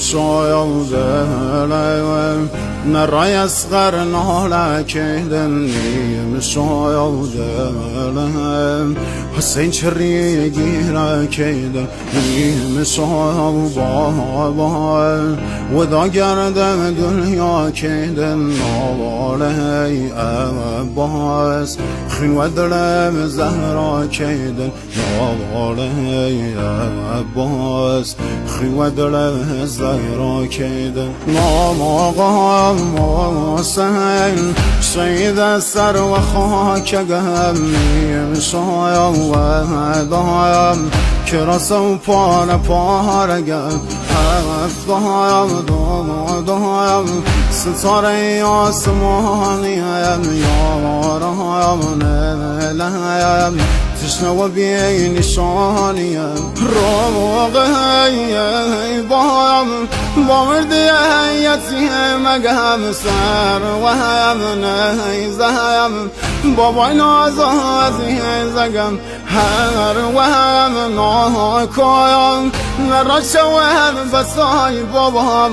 شاید دلم نرای اسقر نالکیدن شاید دلم حسین چری گیره کیدن شاید بابا ودا گردم دنیا کیدن نواله عباس خنو دلم زهرا کیدن نواله عباس خنو دلم زهرا کیدن نام آقا حسین شهید سر و خاک گمیم شایم و دایم که رسم پارگم افتایم دایم ستاره آسمانیم یارایم نلیم تشنه و بی نشانیم روغی بایم با مردی یتیم گم سر و هم نیزم با باین آزازی زگم هر و هم ناکایم نرا شوهم بسای بابام